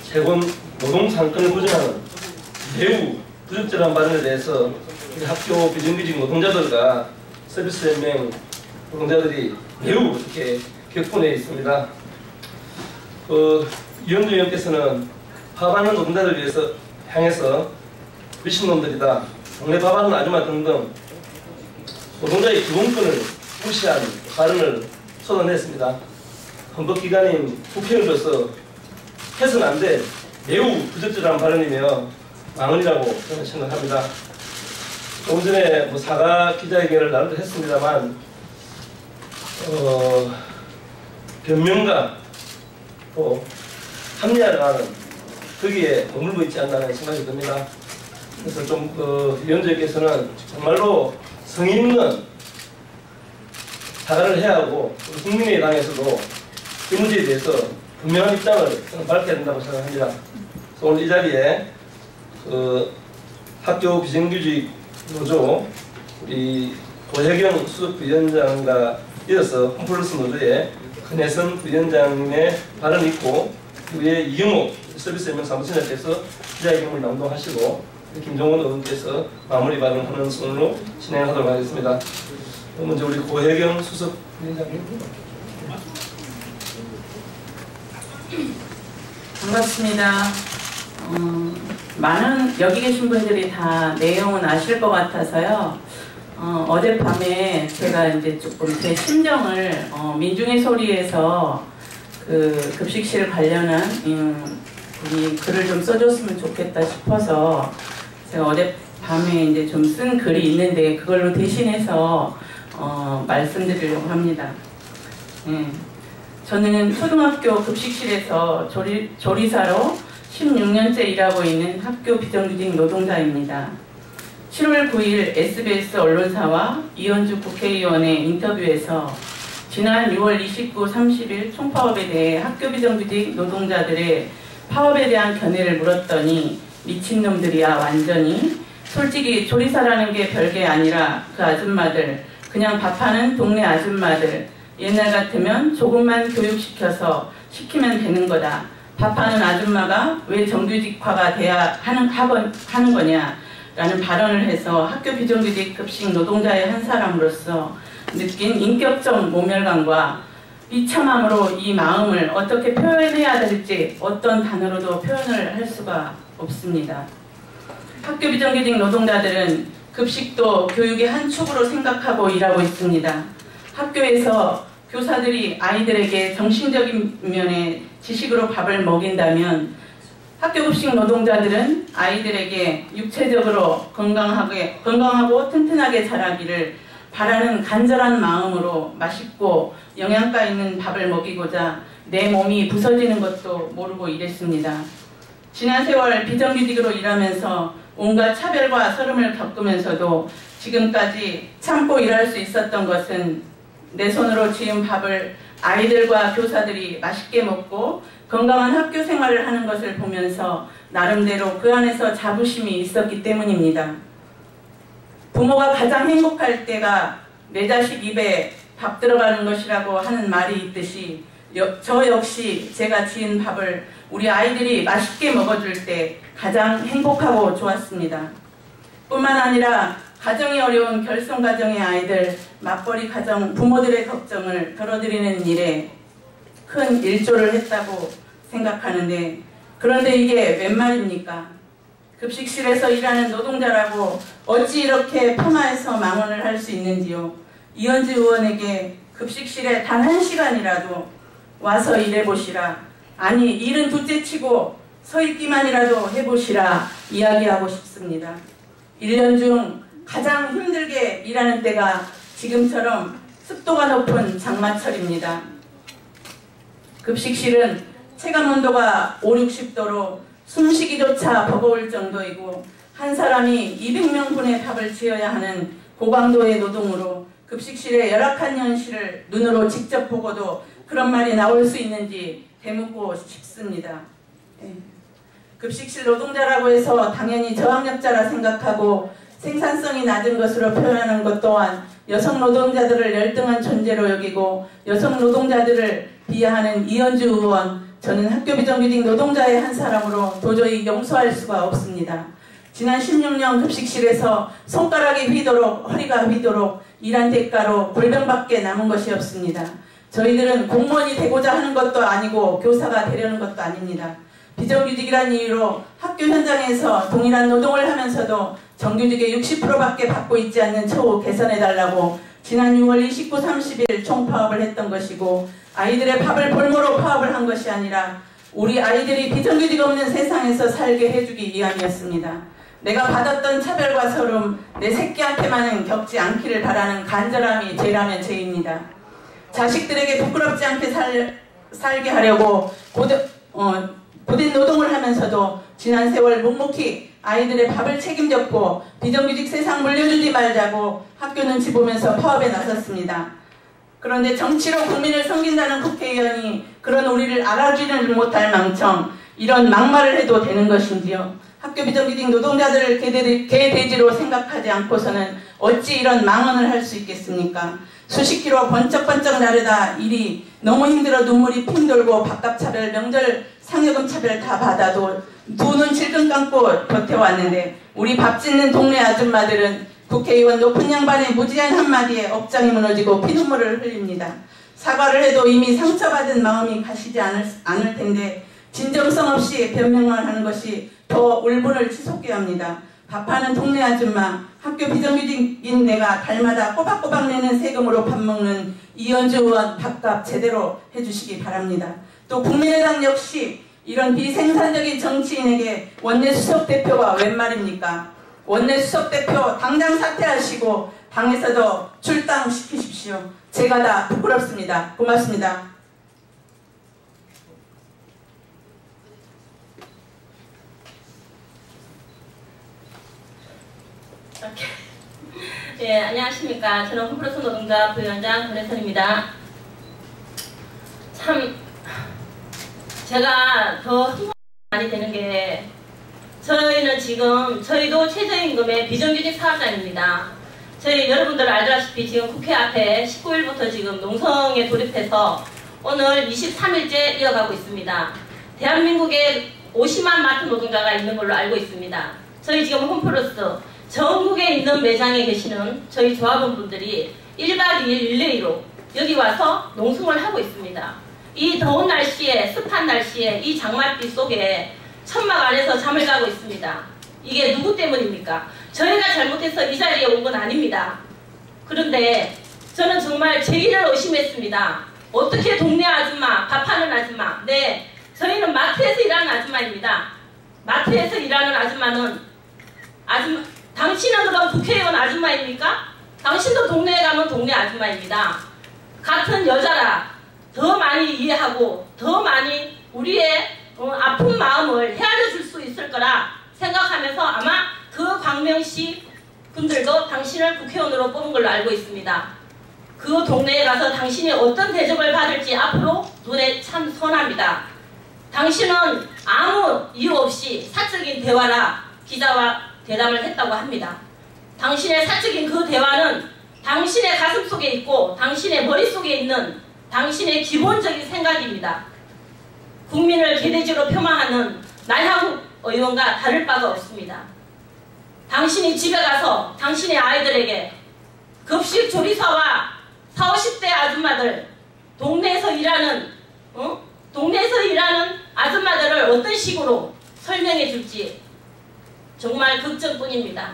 최고 노동 상권을 부정하는 매우 부적절한 발언에 대해서 우리 학교 비정규직 노동자들과 서비스연맹 노동자들이 매우 이렇게 격분해 있습니다. 이현주 의원께서는 밥하는 노동자들 위해서 향해서 미친놈들이다, 동네 밥하는 아줌마 등등 노동자의 기본권을 무시한 발언을 쏟아냈습니다. 헌법기관인 국회의원으로서 해서는 안 될 매우 부적절한 발언이며 망언이라고 저는 생각합니다. 조금 전에 사과 기자회견을 나름대로 했습니다만 변명과 또 합리화를 하는 거기에 머물고 있지 않나는 생각이 듭니다. 그래서 좀 위원장께서는 정말로 성의 있는 사과를 해야 하고 국민의당에서도 이 문제에 대해서 분명한 입장을 밝혀야 된다고 생각합니다. 오늘 이 자리에 학교 비정규직 노조 우리 고혜경 수석부위원장과 이어서 홈플러스 노조의 큰혜선 부위원장의 발언이 있고 그 위에 이영옥 서비스연맹 사무총장께서 기자회견을 낭독하시고 김종원 의원께서 마무리 발언하는 순으로 진행하도록 하겠습니다. 먼저 우리 고혜경 수석부위원장님. 반갑습니다. 많은 여기 계신 분들이 다 내용은 아실 것 같아서요. 어젯밤에 제가 이제 조금 제 심정을 민중의 소리에서 그 급식실 관련한 분이 글을 좀 써줬으면 좋겠다 싶어서 제가 어젯밤에 이제 좀 쓴 글이 있는데 그걸로 대신해서 말씀드리려고 합니다. 저는 초등학교 급식실에서 조리사로 16년째 일하고 있는 학교 비정규직 노동자입니다. 7월 9일 SBS 언론사와 이현주 국회의원의 인터뷰에서 지난 6월 29, 30일 총파업에 대해 학교 비정규직 노동자들의 파업에 대한 견해를 물었더니 미친놈들이야 완전히, 솔직히 조리사라는 게 별게 아니라 그 아줌마들, 그냥 밥하는 동네 아줌마들, 옛날 같으면 조금만 교육시켜서 시키면 되는 거다. 밥하는 아줌마가 왜 정규직화가 돼야 하는 거냐 라는 발언을 해서 학교 비정규직 급식 노동자의 한 사람으로서 느낀 인격적 모멸감과 비참함으로 이 마음을 어떻게 표현해야 될지 어떤 단어로도 표현을 할 수가 없습니다. 학교 비정규직 노동자들은 급식도 교육의 한 축으로 생각하고 일하고 있습니다. 학교에서 교사들이 아이들에게 정신적인 면에 지식으로 밥을 먹인다면 학교급식 노동자들은 아이들에게 육체적으로 건강하고 튼튼하게 자라기를 바라는 간절한 마음으로 맛있고 영양가 있는 밥을 먹이고자 내 몸이 부서지는 것도 모르고 일했습니다. 지난 세월 비정규직으로 일하면서 온갖 차별과 서름을 겪으면서도 지금까지 참고 일할 수 있었던 것은 내 손으로 지은 밥을 아이들과 교사들이 맛있게 먹고 건강한 학교 생활을 하는 것을 보면서 나름대로 그 안에서 자부심이 있었기 때문입니다. 부모가 가장 행복할 때가 내 자식 입에 밥 들어가는 것이라고 하는 말이 있듯이 저 역시 제가 지은 밥을 우리 아이들이 맛있게 먹어줄 때 가장 행복하고 좋았습니다. 뿐만 아니라 가정이 어려운 결손가정의 아이들, 맞벌이 가정 부모들의 걱정을 덜어드리는 일에 큰 일조를 했다고 생각하는데, 그런데 이게 웬 말입니까? 급식실에서 일하는 노동자라고 어찌 이렇게 폄하해서 망언을 할 수 있는지요. 이현주 의원에게 급식실에 단 1시간이라도 와서 일해보시라, 아니 일은 둘째치고 서 있기만이라도 해보시라 이야기하고 싶습니다. 1년 중 가장 힘들게 일하는 때가 지금처럼 습도가 높은 장마철입니다. 급식실은 체감온도가 5, 60도로 숨쉬기조차 버거울 정도이고 한 사람이 200명분의 밥을 지어야 하는 고강도의 노동으로 급식실의 열악한 현실을 눈으로 직접 보고도 그런 말이 나올 수 있는지 되묻고 싶습니다. 급식실 노동자라고 해서 당연히 저학력자라 생각하고 생산성이 낮은 것으로 표현하는 것 또한 여성 노동자들을 열등한 존재로 여기고 여성 노동자들을 비하하는 이현주 의원, 저는 학교 비정규직 노동자의 한 사람으로 도저히 용서할 수가 없습니다. 지난 16년 급식실에서 손가락이 휘도록 허리가 휘도록 일한 대가로 골병밖에 남은 것이 없습니다. 저희들은 공무원이 되고자 하는 것도 아니고 교사가 되려는 것도 아닙니다. 비정규직이란 이유로 학교 현장에서 동일한 노동을 하면서도 정규직의 60%밖에 받고 있지 않는 처우 개선해달라고 지난 6월 29, 30일 총파업을 했던 것이고, 아이들의 밥을 볼모로 파업을 한 것이 아니라 우리 아이들이 비정규직 없는 세상에서 살게 해주기 위함이었습니다. 내가 받았던 차별과 서름, 내 새끼한테만은 겪지 않기를 바라는 간절함이 죄라면 죄입니다. 자식들에게 부끄럽지 않게 살게 하려고 고된 노동을 하면서도 지난 세월 묵묵히 아이들의 밥을 책임졌고, 비정규직 세상 물려주지 말자고 학교 눈치 보면서 파업에 나섰습니다. 그런데 정치로 국민을 섬긴다는 국회의원이 그런 우리를 알아주지를 못할 망청, 이런 막말을 해도 되는 것인지요? 학교 비정규직 노동자들을 개돼지로 생각하지 않고서는 어찌 이런 망언을 할 수 있겠습니까? 수십 킬로 번쩍번쩍 나르다 일이 너무 힘들어 눈물이 핑 돌고 밥값 차별, 명절 상여금 차별 다 받아도 두 눈 질끈 감고 버텨왔는데, 우리 밥 짓는 동네 아줌마들은 국회의원 높은 양반의 무지한 한마디에 억장이 무너지고 피눈물을 흘립니다. 사과를 해도 이미 상처받은 마음이 가시지 않을 텐데 진정성 없이 변명만 하는 것이 더 울분을 치솟게 합니다. 밥하는 동네 아줌마, 학교 비정규직인 내가 달마다 꼬박꼬박 내는 세금으로 밥 먹는 이현주 의원 밥값 제대로 해주시기 바랍니다. 또 국민의당 역시 이런 비생산적인 정치인에게 원내 수석대표가 웬 말입니까? 원내 수석대표 당장 사퇴하시고 당에서도 출당시키십시오. 제가 다 부끄럽습니다. 고맙습니다. 네, 안녕하십니까. 저는 홈플러스 노동자 부위원장 권혜선입니다. 참 제가 더 흥분이 많이 되는 게, 저희는 지금 저희도 최저임금의 비정규직 사업장입니다. 저희 여러분들 알다시피 지금 국회 앞에 19일부터 지금 농성에 돌입해서 오늘 23일째 이어가고 있습니다. 대한민국에 50만 마트 노동자가 있는 걸로 알고 있습니다. 저희 지금 홈플러스 전국에 있는 매장에 계시는 저희 조합원분들이 1박 2일 릴레이로 여기 와서 농성을 하고 있습니다. 이 더운 날씨에, 습한 날씨에, 이 장맛비 속에 천막 안에서 잠을 자고 있습니다. 이게 누구 때문입니까? 저희가 잘못해서 이 자리에 온 건 아닙니다. 그런데 저는 정말 제 일을 의심했습니다. 어떻게 동네 아줌마, 밥하는 아줌마, 네, 저희는 마트에서 일하는 아줌마입니다. 마트에서 일하는 아줌마는 당신은 그럼 국회의원 아줌마입니까? 당신도 동네에 가면 동네 아줌마입니다. 같은 여자라 더 많이 이해하고 더 많이 우리의 아픈 마음을 헤아려 줄 수 있을 거라 생각하면서 아마 그 광명시 분들도 당신을 국회의원으로 뽑은 걸로 알고 있습니다. 그 동네에 가서 당신이 어떤 대접을 받을지 앞으로 눈에 참 선합니다. 당신은 아무 이유 없이 사적인 대화라 기자와 대담을 했다고 합니다. 당신의 사적인 그 대화는 당신의 가슴 속에 있고 당신의 머릿속에 있는 당신의 기본적인 생각입니다. 국민을 개돼지로 폄하하는 나향욱 의원과 다를 바가 없습니다. 당신이 집에 가서 당신의 아이들에게 급식 조리사와 40, 50대 아줌마들, 동네에서 일하는 아줌마들을 어떤 식으로 설명해 줄지 정말 걱정뿐입니다.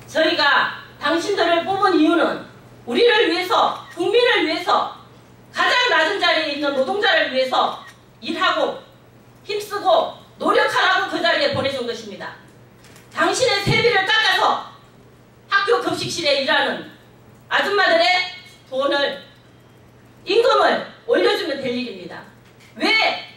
저희가 당신들을 뽑은 이유는 우리를 위해서, 국민을 위해서, 가장 낮은 자리에 있는 노동자를 위해서 일하고 힘쓰고 노력하라고 그 자리에 보내준 것입니다. 당신의 세비를 깎아서 학교 급식실에 일하는 아줌마들의 임금을 올려주면 될 일입니다. 왜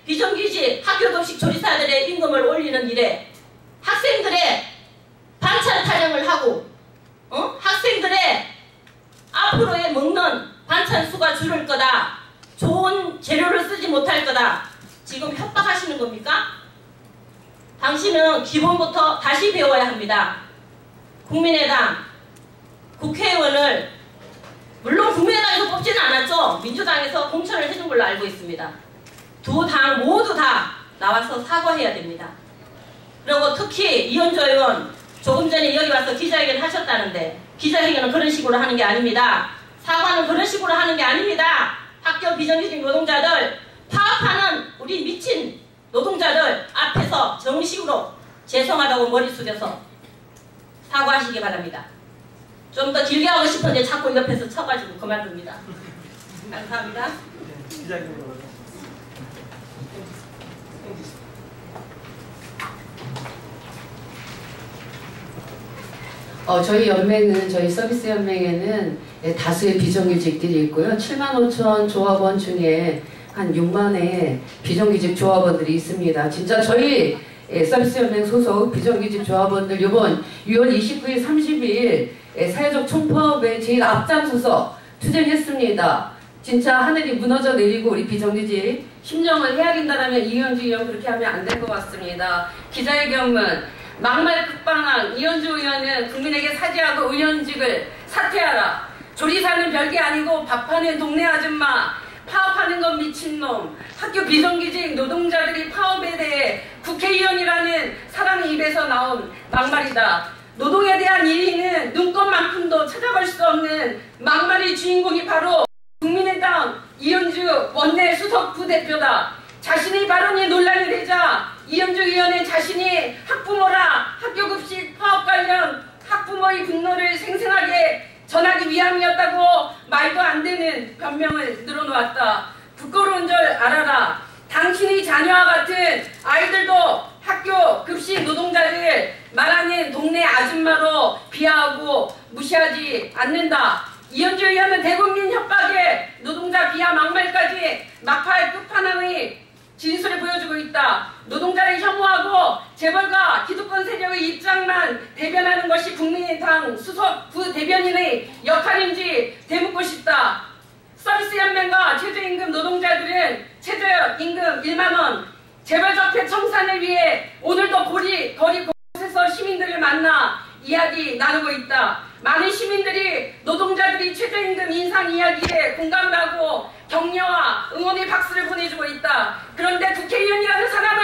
비정규직 학교 급식 조리사들의 임금을 올리는 일에 학생들의 반찬 타령을 하고 학생들의 앞으로의 먹는 반찬 수가 줄을 거다, 좋은 재료를 쓰지 못할 거다, 지금 협박하시는 겁니까? 당신은 기본부터 다시 배워야 합니다. 국민의당 국회의원을 물론 국민의당에서 뽑지는 않았죠. 민주당에서 공천을 해준 걸로 알고 있습니다. 두 당 모두 다 나와서 사과해야 됩니다. 그리고 특히 이현주 의원 조금 전에 여기 와서 기자회견 하셨다는데 기자회견은 그런 식으로 하는 게 아닙니다. 사과는 그런 식으로 하는 게 아닙니다. 학교 비정규직 노동자들, 파업하는 우리 미친 노동자들 앞에서 정식으로 죄송하다고 머리 숙여서 사과하시기 바랍니다. 좀 더 길게 하고 싶은데 자꾸 옆에서 쳐가지고 그만둡니다. 감사합니다. 저희 연맹은, 저희 서비스 연맹에는 다수의 비정규직들이 있고요. 7만 5천 조합원 중에 한 6만의 비정규직 조합원들이 있습니다. 진짜 저희 서비스 연맹 소속 비정규직 조합원들 이번 6월 29일, 30일 사회적 총파업에 제일 앞장서서 투쟁했습니다. 진짜 하늘이 무너져 내리고 우리 비정규직 심정을 헤아린다면 이현주 의원 그렇게 하면 안 될 것 같습니다. 기자회견문 막말 끝방왕 이현주 의원은 국민에게 사죄하고 의원직을 사퇴하라. 조리사는 별게 아니고 밥하는 동네 아줌마, 파업하는 건 미친놈, 학교 비정규직 노동자들이 파업에 대해 국회의원이라는 사람 입에서 나온 막말이다. 노동에 대한 이의는 눈꽃만큼도 찾아볼 수 없는 막말의 주인공이 바로 국민의당 이현주 원내 수석 부대표다. 자신의 발언이 논란이 되자 이현주 의원은 자신이 학부모라 학교급식 파업 관련 학부모의 분노를 생생하게 전하기 위함이었다고 말도 안 되는 변명을 늘어놓았다. 부끄러운 줄 알아라. 당신의 자녀와 같은 아이들도 학교 급식 노동자를 말하는 동네 아줌마로 비하하고 무시하지 않는다. 이현주 의원은 대국민 협박에 노동자 비하 막말까지 막판 끝판왕의 진술을 보여주고 있다. 노동자를 혐오하고 재벌과 기득권 세력의 입장만 대변하는 것이 국민의당 수석 부대변인의 역할인지 되묻고 싶다. 서비스 연맹과 최저임금 노동자들은 최저임금 1만원, 재벌적폐 청산을 위해 오늘도 거리 곳곳에서 시민들을 만나 이야기 나누고 있다. 많은 시민들이 노동자들이 최저임금 인상 이야기에 공감을 하고 격려와 응원의 박수를 보내주고 있다. 그런데 국회의원이라는 사람은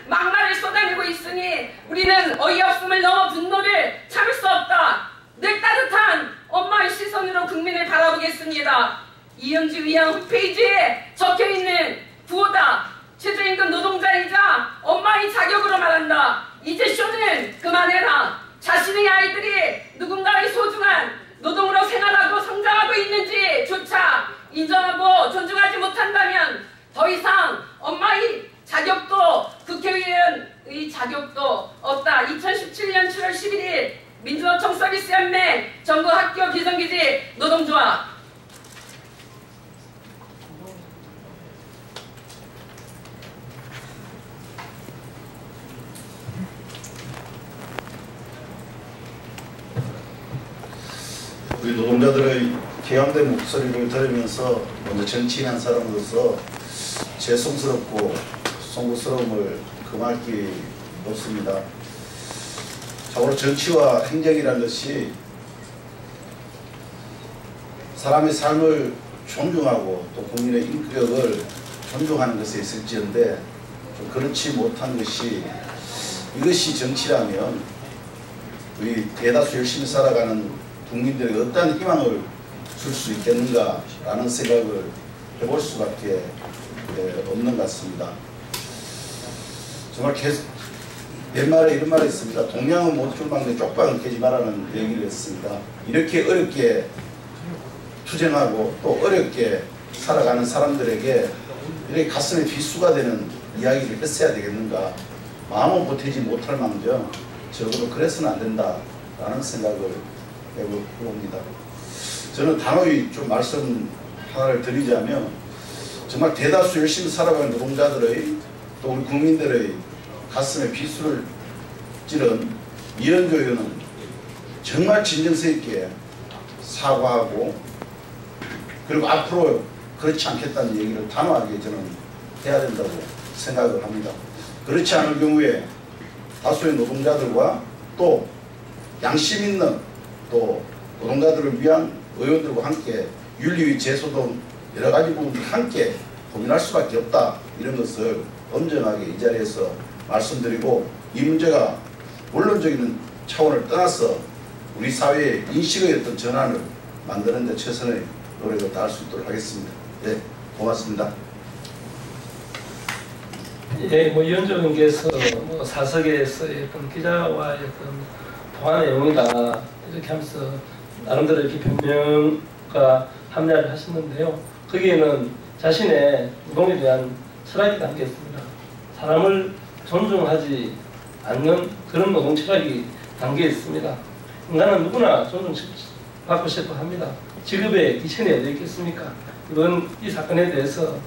막말을 쏟아내고 있으니 우리는 어이없음을 넘어 분노를 참을 수 없다. 늘 따뜻한 엄마의 시선으로 국민을 바라보겠습니다. 이현주 의원 홈페이지에 적혀있는 구호다. 최저임금 노동자이자 엄마의 자격으로 말한다. 이제 쇼는 그만해라. 자신의 아이들이 누군가의 소중한 노동으로 생활하고 성장하고 있는지조차 인정하고 존중하지 못한다면 더 이상 엄마의 자격도 국회의원의 자격도 없다. 2017년 7월 11일 민주노총 서비스연맹 전국학교 비정규직 노동조합. 우리 노동자들의 개항된 목소리를 들으면서 먼저 정치인한 사람으로서 죄송스럽고 송구스러움을 금할 게 없습니다. 참으로 정치와 행정이라는 것이 사람의 삶을 존중하고 또 국민의 인격을 존중하는 것에 있을지언데 좀 그렇지 못한 것이 이것이 정치라면 우리 대다수 열심히 살아가는 국민들에게 어떠한 희망을 줄 수 있겠는가라는 생각을 해볼 수밖에 없는 것 같습니다. 정말 옛말에 이런 말이 있습니다. 동양은 못 줄망대 쪽방은 깨지 말라는 얘기를 했습니다. 이렇게 어렵게 투쟁하고 또 어렵게 살아가는 사람들에게 이렇게 가슴에 비수가 되는 이야기를 했어야 되겠는가. 마음은 보태지 못할 망정 적어도 그래서는 안 된다라는 생각을 해봅니다. 저는 단호히 좀 말씀 하나를 드리자면 정말 대다수 열심히 살아가는 노동자들의 또 우리 국민들의 가슴에 비수를 찌른 이현주 의원은 정말 진정성 있게 사과하고 그리고 앞으로 그렇지 않겠다는 얘기를 단호하게 저는 해야 된다고 생각을 합니다. 그렇지 않을 경우에 다수의 노동자들과 또 양심 있는 또 노동자들을 위한 의원들과 함께 윤리위 제소 등 여러 가지 부분을 함께 고민할 수밖에 없다. 이런 것을 엄정하게 이 자리에서 말씀드리고, 이 문제가 원론적인 차원을 떠나서 우리 사회의 인식의 어떤 전환을 만드는 데 최선의 노력을 다할 수 있도록 하겠습니다. 네, 고맙습니다. 예, 뭐 위원장님께서 뭐 사석에서의 어떤 기자와의 어떤 통화 내용이다 이렇게 하면서 나름대로 이렇게 변명과 합리화를 하셨는데요. 거기에는 자신의 노동에 대한 철학이 담겨 있습니다. 사람을 존중하지 않는 그런 노동 철학이 담겨 있습니다. 인간은 누구나 존중받고 싶어 합니다. 직업의 기천이 어디 있겠습니까? 이번 이 사건에 대해서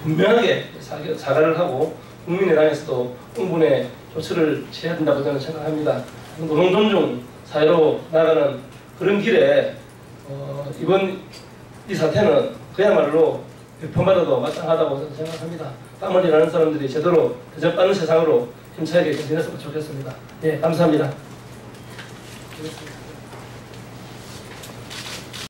분명하게 사과를 하고 국민의당에서도 응분의 조치를 취해야 된다고 저는 생각합니다. 노동 존중 사회로 나가는 그런 길에 이번 이 사태는 그야말로 비판받아도 마땅하다고 저는 생각합니다. 땀을 일하는 사람들이 제대로 대접받는 세상으로 힘차게 지냈으면 좋겠습니다. 예, 감사합니다.